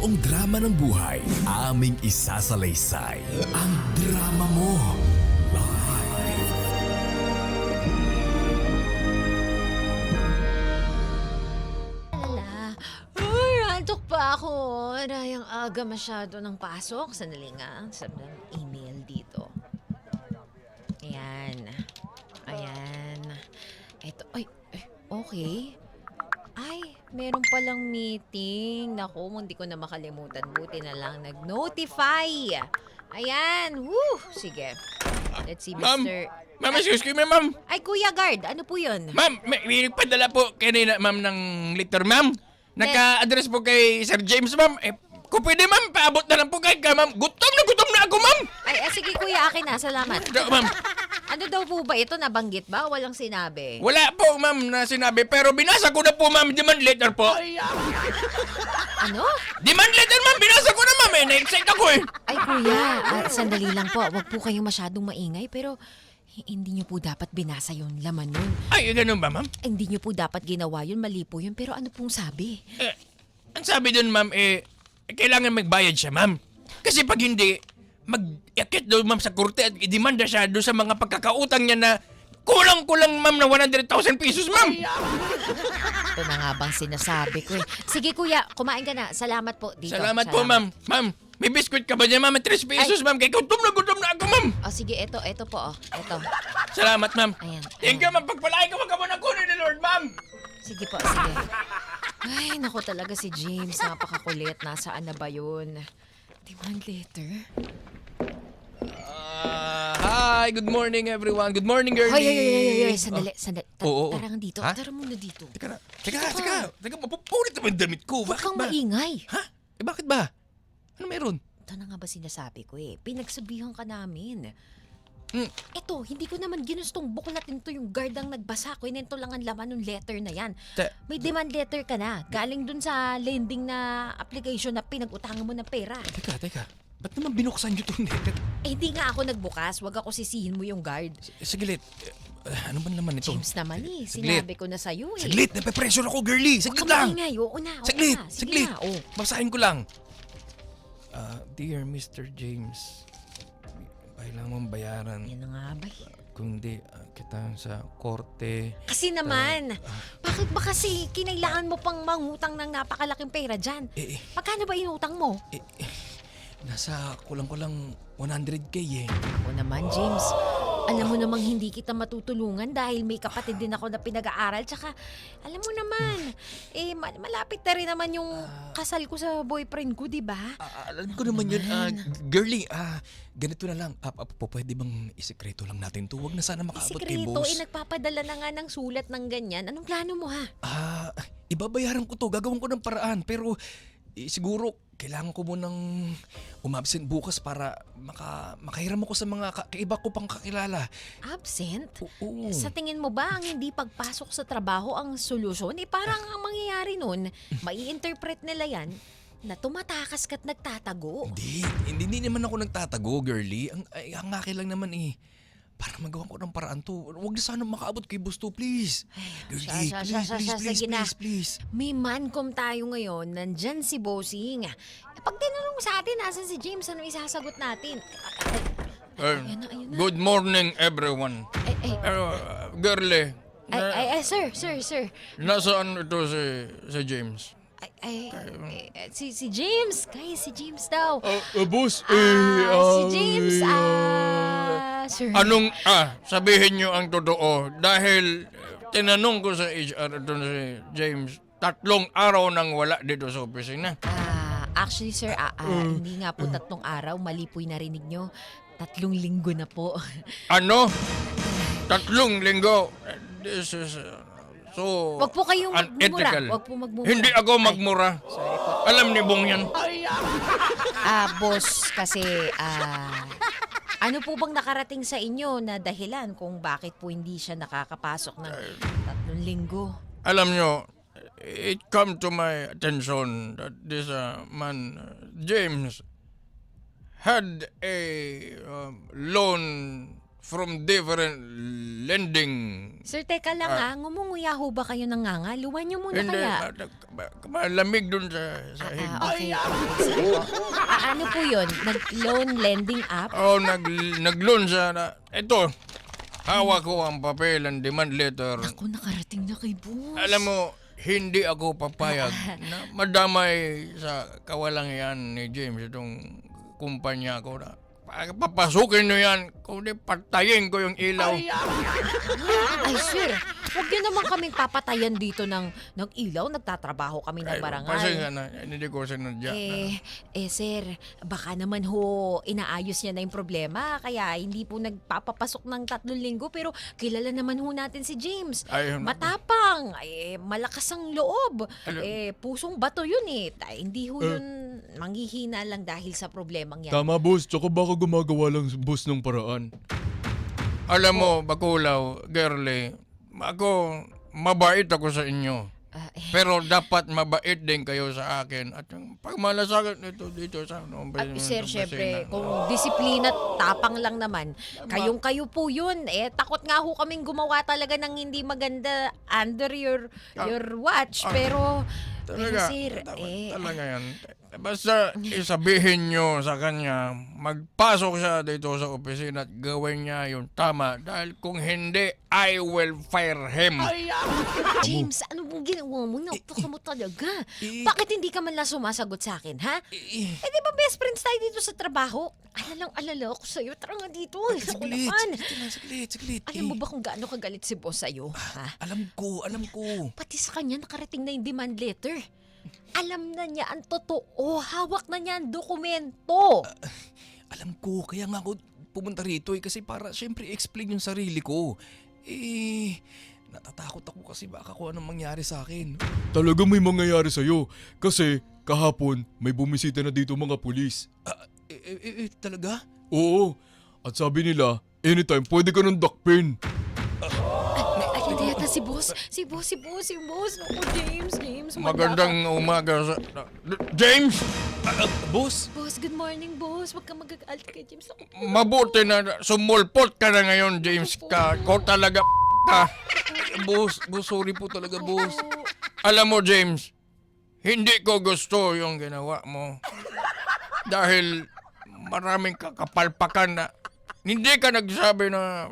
buong drama ng buhay, aming isasalaysay. Ang drama mo. Live. Ay, antok pa ako. Dahil aga masyado ng pasok. Sandali nga. Sabi ng email dito. Ayan. Ayan. Eto. Ay, okay. Ay, meron palang meeting. Naku, hindi ko na makalimutan. Buti na lang nag-notify. Ayan. Woo! Sige. Let's see, Ma'am, Mr. ma'am, excuse me, ma'am. Ay, Kuya Guard. Ano po yun? Ma'am, may nagpadala po kanina, ma'am, ng letter, ma'am. Naka-address po kay Sir James, ma'am. Kung pwede, ma'am, paabot na lang po kay ka, ma'am. Gutom na ako, ma'am. Ay, sige Kuya, akin na. Salamat. Ma'am, Ano daw po ba ito? Nabanggit ba? Walang sinabi. wala po, ma'am, na sinabi. Pero binasa ko na po, ma'am, demand letter po. Ano? Demand letter, ma'am, binasa ko na, ma'am. Na-excite ako, eh. Ay Kuya, sandali lang po. Huwag po kayong masyadong maingay pero hindi niyo po dapat binasa yung laman nun. Ay, ganun ba, ma'am? Hindi niyo po dapat ginawa yun. Mali po yun. Pero ano pong sabi? Ang sabi dun, ma'am, kailangan magbayad siya, ma'am. Kasi pag hindi, mag-yakit doon, ma'am, sa korte at idemanda siya doon sa mga pagkakautang niya na kulang-kulang, ma'am, na 100,000 pesos, ma'am. Ito na nga bang sinasabi ko eh. Sige Kuya, kumain ka na. Salamat po dito. Salamat po, ma'am. Ma'am, may biskuit ka ba niya, ma'am? 3 pesos, ma'am. Kaya gutom na ako, ma'am. O sige, ito po. Ito. Salamat, ma'am. Ayan. Thank you, ma'am. Pagpalain ka mo na kunin ni Lord, ma'am. Sige po, sige. Ay, naku talaga si James. Napakakulit. Nasaan na ba yun? Demand letter? Hi, good morning, everyone. Good morning, girlie. Hoy, sandali. Oo. Tara nga dito. Ha? Tara muna dito. Teka, mapupunit naman damit ko. Huwag Bakit kang ba? maingay. Ha? Bakit ba? Ano meron? Ito na nga ba sinasabi ko eh. Pinagsabihan ka namin. Hmm. Ito, hindi ko naman ginustong buklatin to yung guard ang nagbasa ko. Inento lang ang laman ng letter na yan. May demand letter ka na. Galing dun sa lending na application na pinag-utangan mo ng pera. Teka. Ba't naman binuksan niyo itong letter? Hindi nga ako nagbukas. Huwag ako sisihin mo yung guard. Saglit. Ano ba naman ito? James naman eh. Saglit. Sinabi ko na sa'yo eh. Saglit, nape-pressure ako, girlie. Huwag Saglit kang lang. maingay. Oo na. Saglit. Sige na. Oh. Basahin ko lang. Dear Mr. James, kailangan mong bayaran. Yan na nga ba? Kung hindi, kita sa korte. Kasi naman, bakit ba kasi kinailangan mo pang mangutang ng napakalaking pera dyan? Magkano ba inutang mo? Nasa kulang-kulang 100K eh. Ako naman, James. Alam mo namang hindi kita matutulungan dahil may kapatid din ako na pinag-aaral. Tsaka, alam mo naman, malapit na rin naman yung kasal ko sa boyfriend ko, di ba? Alam ko naman yun. Girlie, ganito na lang. Pwede bang isekreto lang natin to? Huwag na sana makaabot kay Sikreto, boss. nagpapadala na nga ng sulat ng ganyan. Anong plano mo, ha? Ibabayaran ko to. Gagawin ko ng paraan. Pero siguro, kailangan ko munang umabsent bukas para makahiram ako sa mga kaiba ko pang kakilala. Absent? Oo. Sa tingin mo ba ang hindi pagpasok sa trabaho ang solusyon? Parang ang mangyayari nun, mai-interpret nila yan na tumatakas ka't nagtatago. Hindi naman ako nagtatago, girlie. Ang akin lang naman para magawa ko ng paraan to. Huwag na sana makaabot kay Busto, please. Girlie, please. May mancom tayo ngayon. Nandyan si Bossing. Pag tinanong sa atin, nasan si James? Ano isasagot natin? Ayun na. Good morning, everyone. Girlie, Sir. nasaan ito si James? Si James. Kaya si James daw. Boss, Si James, sir. Anong, sabihin nyo ang totoo. Dahil tinanong ko sa HR ito si James, 3 araw nang wala dito sa opisina. Actually, sir, hindi nga po 3 araw. Mali po yung narinig nyo. 3 linggo na po. Ano? 3 linggo? This is so Wag po kayong magmumura. unethical. Wag po magmumura. Hindi ako magmura. Sorry po. Alam ni Bong yan. Boss, kasi, ano po bang nakarating sa inyo na dahilan kung bakit po hindi siya nakakapasok ng 3 linggo? Alam nyo, it come to my attention that this man, James, had a loan from different lending. Sir, teka lang ngumunguya ho ba kayo ng nganga? Luwan niyo muna Hindi, kaya. malamig dun sa hig. Okay. Sige po. Ano po yun? Nag-loan lending app? Oh, nag-loan sa... Ito, hawak ko ang papel, ang demand letter. Ako, nakarating na kay boss. Alam mo, hindi ako papayag na madamay sa kawalangan ni James itong kumpanya ko na papasukin nyo yan, kundi patayin ko yung ilaw. Ay, sir, huwag niyo naman kaming papatayan dito ng ilaw. Nagtatrabaho kami ng barangay. Pasensya na, hindi ko sinadya. Sir, baka naman ho, inaayos niya na yung problema. Kaya hindi po nagpapapasok ng 3 linggo. Pero kilala naman ho natin si James. Ay, Matapang, malakas ang loob. Pusong bato yun hindi ho yun manghihina lang dahil sa problemang yan. Tama, boss. Tsaka baka gumagawa lang boss ng paraan. Alam mo, Bakulaw, girly, mabait ako sa inyo. Pero dapat mabait din kayo sa akin. At yung pagmalasakit dito sa... At sir, syempre, kung disiplina at tapang lang naman, kayo po yun. Takot nga ho kaming gumawa talaga ng hindi maganda under your watch. Pero sir, talaga yan. Basta isabihin nyo sa kanya, magpasok siya dito sa opisina at gawin niya yung tama. Dahil kung hindi, I will fire him. James, ano bang ginawa mo? Napaka mo talaga. Bakit hindi ka man lang sumasagot sa akin, ha? Di ba best friends tayo dito sa trabaho? Alala ako sa'yo. Tara nga dito. Saglit. Alam mo ba kung gaano kagalit si boss sa'yo? Ha? Alam ko. Pati sa kanya nakarating na yung demand letter. Alam na niya ang totoo. Hawak na niya ang dokumento. Alam ko. Kaya nga ako pumunta rito kasi para syempre explain yung sarili ko. Natatakot ako kasi baka kung anong mangyari sa akin. Talaga may mangyayari sa'yo. Kasi kahapon may bumisita na dito mga pulis. Talaga? Oo. At sabi nila, anytime pwede ka ng dakpin. Hindi yata si boss. Si boss. Naku, James. Magandang umaga sa... James! Boss? Boss, good morning, boss. Huwag ka magagalit kay James. Naku po. Mabuti na sumulpot ka na ngayon, James. Ko talaga ka. Boss, sorry po talaga, boss. Alam mo, James, hindi ko gusto yung ginawa mo. Dahil maraming kakapalpakan na hindi ka nagsabi na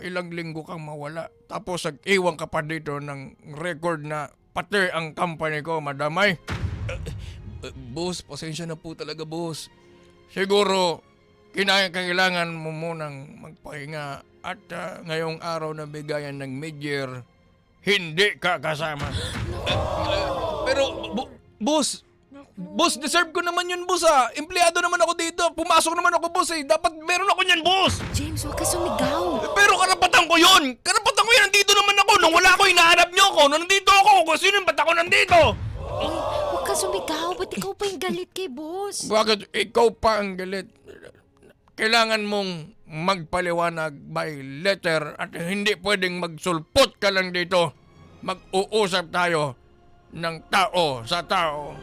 ilang linggo kang mawala. Tapos nag-iwan ka pa dito ng record na pati ang company ko madamay. Boss, pasensya na po talaga, boss. Siguro, kailangan mo munang magpahinga at ngayong araw na bigayan ng mid-year, hindi ka kasama. Pero, boss, deserve ko naman yun, boss, ah. Empleyado naman ako dito. Pumasok naman ako, boss, eh. Dapat meron ako niyan, boss. James, huwag ka sumigaw. Pero karapatan ko yun. Nandito naman ako. Nung wala ako, hinahanap niyo ako. Nung nandito ako, kung sino yung ba't ako nandito? Huwag ka sumigaw. Ba't ikaw pa yung galit kay boss? Bakit ikaw pa ang galit? Kailangan mong magpaliwanag by letter at hindi pwedeng magsulpot ka lang dito. Mag-uusap tayo ng tao sa tao.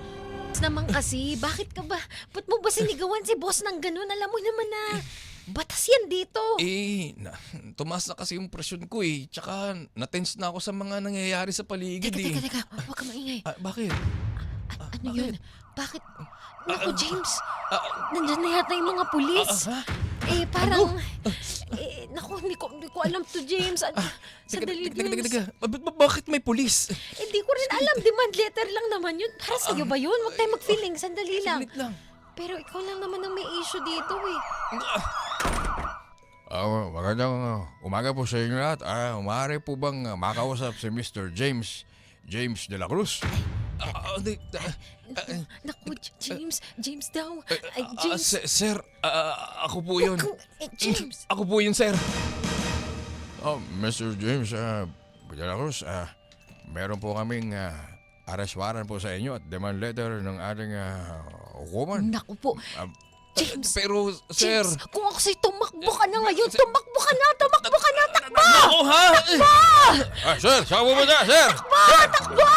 Naman kasi, bakit ka ba? Ba't mo ba sinigawan si boss ng ganun? Alam mo naman na batas yan dito. Tumaas na kasi yung presyon ko, eh. Tsaka, natense na ako sa mga nangyayari sa paligid, Teka. Huwag ka maingay. Bakit? Ano yun? Bakit? Naku, James. Nandyan na yata yung mga pulis. Parang... naku, hindi ko alam to, James. Sandali, James. Bakit may pulis? Hindi ko rin alam. Demand letter lang naman yun. Para sa'yo ba yun? Huwag tayo mag-feeling. Sandali lang. Saglit lang. Pero ikaw lang naman ang may issue dito, eh. Magandang umaga po sa inyo lahat. Maaari po bang makausap si Mr. James de la Cruz? Naku, James daw. Ay, James. Sir, ako po yun. James. Ako po yun, sir. Mr. James de la Cruz, meron po kaming arrest warrant po sa inyo at demand letter ng ating hukuman. Naku po. James. Pero, sir... James, kung ako sa'yo, tumakbo ka na ngayon. Tumakbo ka na! Takbo! Ako, ha? Sir, saan mo ba na, sir? Takbo!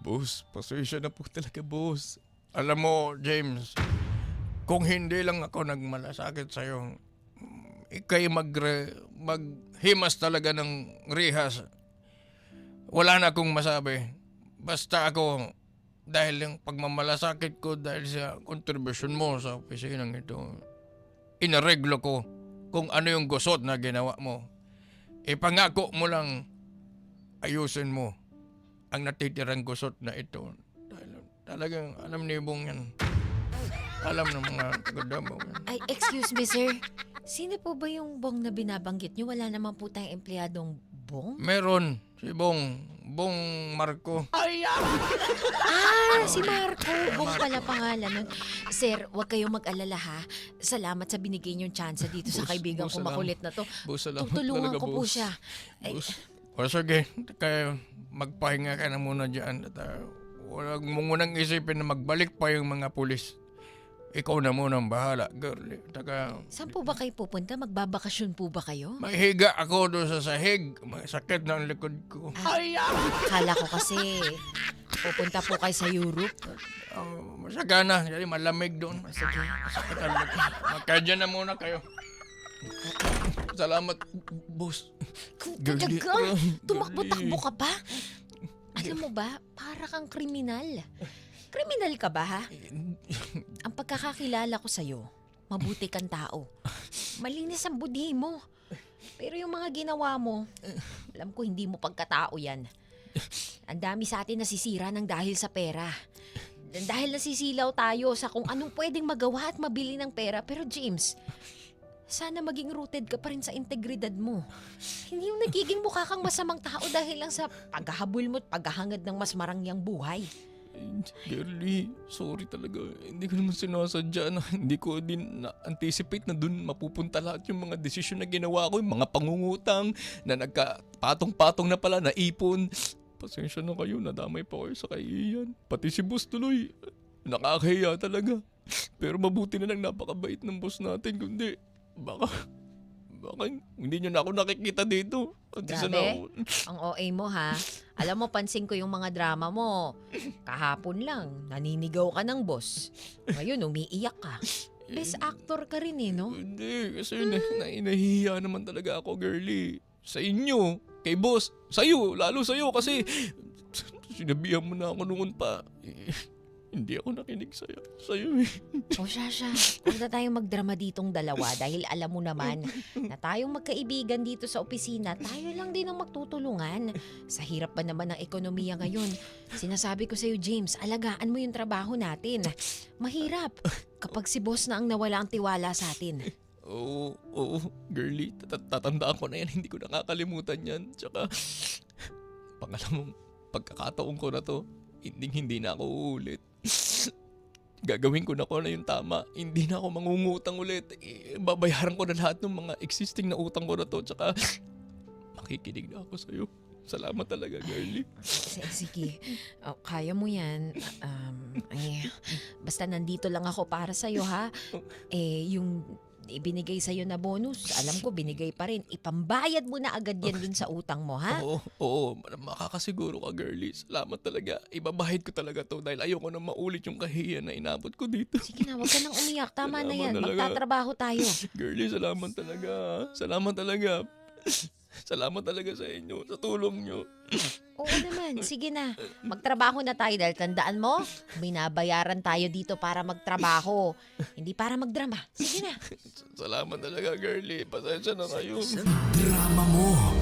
Boss, pasensya na po talaga, boss. Alam mo, James, kung hindi lang ako nagmalasakit sa'yo, ikay maghimas talaga ng rihas. Wala na akong masabi. Basta ako, dahil yung pagmamalasakit ko, dahil sa kontribusyon mo sa opisinang ito, inareglo ko kung ano yung gusot na ginawa mo. Ipangako mo lang, ayusin mo ang natitirang gusot na ito. Dahil talagang alam ni Bong yan. Alam ng mga taga-Davao yan. Ay, excuse me, sir. Sino po ba yung Bong na binabanggit nyo? Wala naman po tayong empleyadong Bong? Meron si Bong Marco. Si Marco. Bong pala pangalan nun. Sir, huwag kayong mag-alala ha. Salamat sa binigay niyong chance dito sa Boss, kaibigan boss, ko makulit na to. Boss, salamat Tutulungan talaga, ko po boss. siya. Ay, Boss. O sige, kaya magpahinga ka na muna dyan. At huwag mo munang isipin na magbalik pa yung mga pulis. Ikaw na muna ang bahala, girl. saan po ba kayo pupunta? Magbabakasyon po ba kayo? Mahiga ako doon sa sahig. Masakit na ang likod ko. Kala ko kasi pupunta po kayo sa Europe. Masagana, dali malamig doon. Sige. Masakit ang likod. Magkadyan na muna kayo. Salamat, boss. Talaga? Girlie. Tumakbo-takbo ka pa? Alam mo ba, para kang kriminal. Kriminal ka ba, ha? Ang pagkakakilala ko sa'yo, mabuti kang tao. Malinis ang budhi mo. Pero yung mga ginawa mo, alam ko hindi mo pagkatao yan. Ang dami sa atin nasisira ng dahil sa pera. Dahil nasisilaw tayo sa kung anong pwedeng magawa at mabili ng pera. Pero James, sana maging rooted ka pa rin sa integridad mo. Hindi yung nagiging mukha kang masamang tao dahil lang sa paghahabol mo at paghahangad ng mas marangyang buhay. Girlie, sorry talaga. Hindi ko naman sinasadya na hindi ko din na-anticipate na dun mapupunta lahat yung mga desisyon na ginawa ko, yung mga pangungutang na nagka-patong-patong na pala, naipon. Pasensya na kayo, nadamay pa kayo sa kaiyan. Pati si boss tuloy, nakakahiya talaga. Pero mabuti na lang napakabait ng boss natin, kundi baka hindi nyo na ako nakikita dito. At isa na ako. Ang OA mo ha. Alam mo, pansin ko yung mga drama mo. Kahapon lang, naninigaw ka ng boss. Ngayon, umiiyak ka. Best actor ka rin no? Hindi, kasi nahihiya naman talaga ako, girlie. Sa inyo, kay boss, sa'yo, lalo sa'yo kasi sinabihan mo na ako noon pa. Hindi ako nakinig sa'yo eh. O Shasha, huwag na tayong magdrama ditong dalawa dahil alam mo naman na tayong magkaibigan dito sa opisina, tayo lang din ang magtutulungan. Sa hirap ba naman ng ekonomiya ngayon? Sinasabi ko sa'yo, James, alagaan mo yung trabaho natin. Mahirap kapag si boss na ang nawala ang tiwala sa atin. Oo, girlie, tatandaan ko na yan, hindi ko nakakalimutan yan. Tsaka, pangalamang pagkakataon ko na to, hindi na ako uulit. Gagawin ko na yung tama. Hindi na ako mangungutang ulit. Babayaran ko na lahat ng mga existing na utang ko na to. Tsaka makikinig na ako sa'yo. Salamat talaga, girlie. Sige, kaya mo yan. Basta nandito lang ako para sa'yo ha. Yung ibinigay sa'yo na bonus, alam ko binigay pa rin. Ipambayad mo na agad yan dun sa utang mo ha. Oo, makakasiguro ka, girlie. Salamat talaga. Ibabahid ko talaga to dahil ayoko na maulit yung kahiyan na inabot ko dito. Sige na, huwag ka nang umiyak. Tama na Salamat yan. talaga. Magtatrabaho tayo. Girlie, salamat talaga. Salamat talaga. Salamat talaga sa inyo, sa tulong nyo. Oo naman, sige na. Magtrabaho na tayo dahil tandaan mo, binabayaran tayo dito para magtrabaho. Hindi para magdrama. Sige na. Salamat talaga, girlie. Pasensya na kayo. Drama mo.